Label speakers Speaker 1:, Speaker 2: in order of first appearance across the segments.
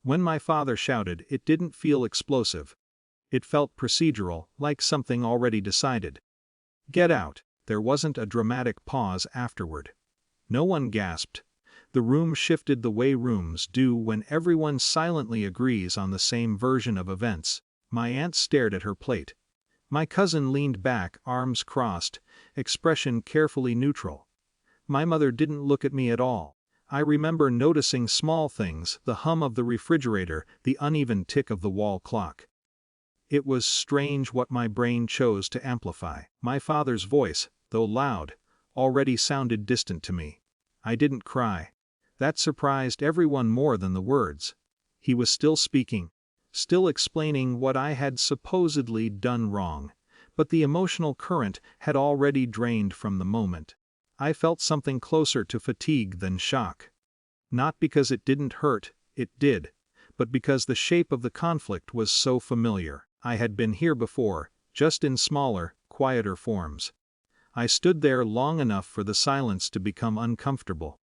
Speaker 1: When my father shouted, it didn't feel explosive. It felt procedural, like something already decided. "Get out." There wasn't a dramatic pause afterward. No one gasped. The room shifted the way rooms do when everyone silently agrees on the same version of events. My aunt stared at her plate. My cousin leaned back, arms crossed, expression carefully neutral. My mother didn't look at me at all. I remember noticing small things, the hum of the refrigerator, the uneven tick of the wall clock. It was strange what my brain chose to amplify. My father's voice, though loud, already sounded distant to me. I didn't cry. That surprised everyone more than the words. He was still speaking, still explaining what I had supposedly done wrong, but the emotional current had already drained from the moment. I felt something closer to fatigue than shock. Not because it didn't hurt, it did, but because the shape of the conflict was so familiar. I had been here before, just in smaller, quieter forms. I stood there long enough for the silence to become uncomfortable.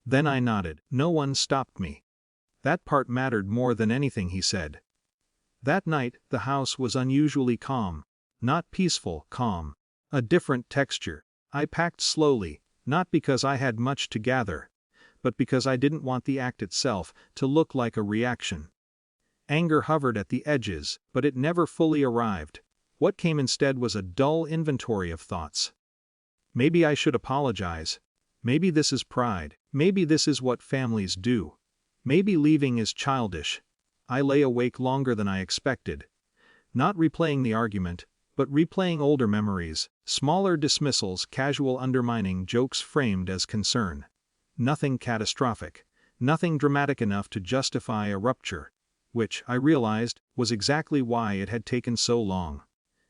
Speaker 1: Then I nodded. No one stopped me. That part mattered more than anything he said. That night, the house was unusually calm. Not peaceful, calm. A different texture. I packed slowly, not because I had much to gather, but because I didn't want the act itself to look like a reaction. Anger hovered at the edges, but it never fully arrived. What came instead was a dull inventory of thoughts. Maybe I should apologize. Maybe this is pride. Maybe this is what families do. Maybe leaving is childish. I lay awake longer than I expected. Not replaying the argument, but replaying older memories, smaller dismissals, casual undermining, jokes framed as concern. Nothing catastrophic. Nothing dramatic enough to justify a rupture. Which, I realized, was exactly why it had taken so long.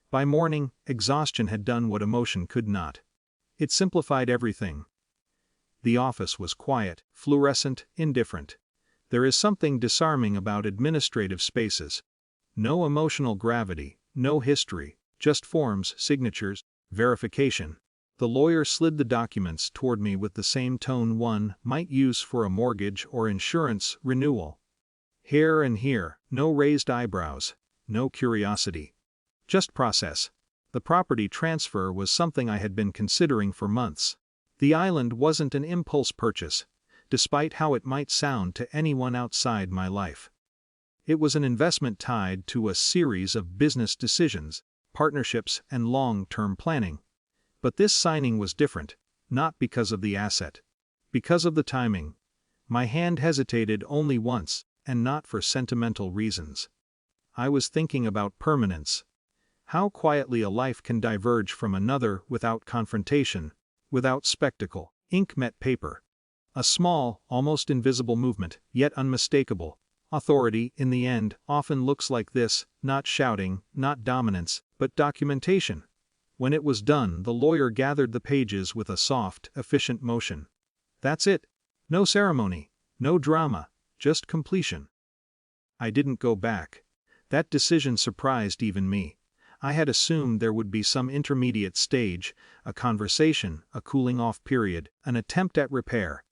Speaker 1: By morning, exhaustion had done what emotion could not. It simplified everything. The office was quiet, fluorescent, indifferent. There is something disarming about administrative spaces. No emotional gravity, no history, just forms, signatures, verification. The lawyer slid the documents toward me with the same tone one might use for a mortgage or insurance renewal. Here and here, no raised eyebrows, no curiosity. Just process. The property transfer was something I had been considering for months. The island wasn't an impulse purchase, despite how it might sound to anyone outside my life. It was an investment tied to a series of business decisions, partnerships, and long-term planning. But this signing was different, not because of the asset. Because of the timing. My hand hesitated only once, and not for sentimental reasons. I was thinking about permanence. How quietly a life can diverge from another without confrontation, without spectacle. Ink met paper. A small, almost invisible movement, yet unmistakable. Authority, in the end, often looks like this, not shouting, not dominance, but documentation. When it was done, the lawyer gathered the pages with a soft, efficient motion. That's it. No ceremony, no drama, just completion. I didn't go back. That decision surprised even me. I had assumed there would be some intermediate stage, a conversation, a cooling-off period, an attempt at repair.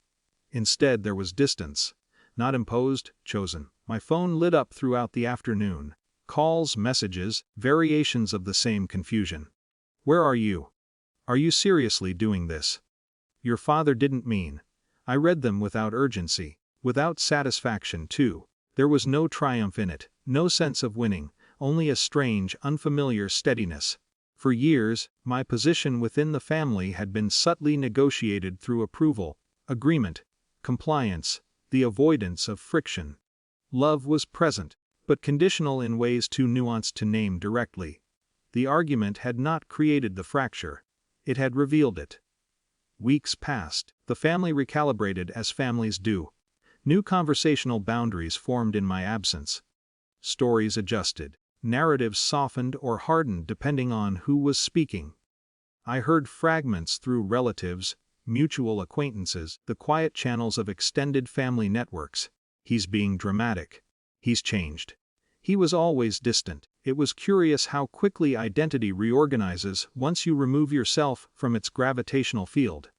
Speaker 1: Instead there was distance. Not imposed, chosen. My phone lit up throughout the afternoon. Calls, messages, variations of the same confusion. Where are you? Are you seriously doing this? Your father didn't mean. I read them without urgency, without satisfaction too. There was no triumph in it, no sense of winning, only a strange, unfamiliar steadiness. For years, my position within the family had been subtly negotiated through approval, agreement, compliance, the avoidance of friction. Love was present, but conditional in ways too nuanced to name directly. The argument had not created the fracture. It had revealed it. Weeks passed. The family recalibrated as families do. New conversational boundaries formed in my absence. Stories adjusted. Narratives softened or hardened depending on who was speaking. I heard fragments through relatives, mutual acquaintances, the quiet channels of extended family networks. He's being dramatic. He's changed. He was always distant. It was curious how quickly identity reorganizes once you remove yourself from its gravitational field.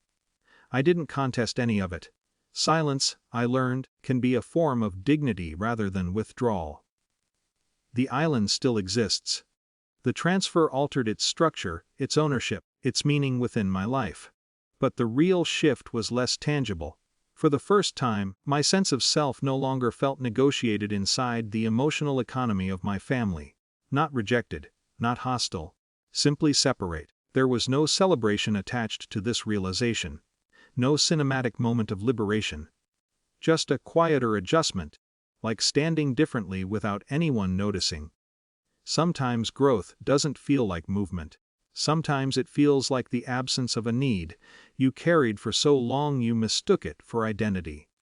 Speaker 1: I didn't contest any of it. Silence, I learned, can be a form of dignity rather than withdrawal. The island still exists. The transfer altered its structure, its ownership, its meaning within my life. But the real shift was less tangible. For the first time, my sense of self no longer felt negotiated inside the emotional economy of my family. Not rejected, not hostile, simply separate. There was no celebration attached to this realization. No cinematic moment of liberation. Just a quieter adjustment, like standing differently without anyone noticing. Sometimes growth doesn't feel like movement. Sometimes it feels like the absence of a need you carried for so long you mistook it for identity.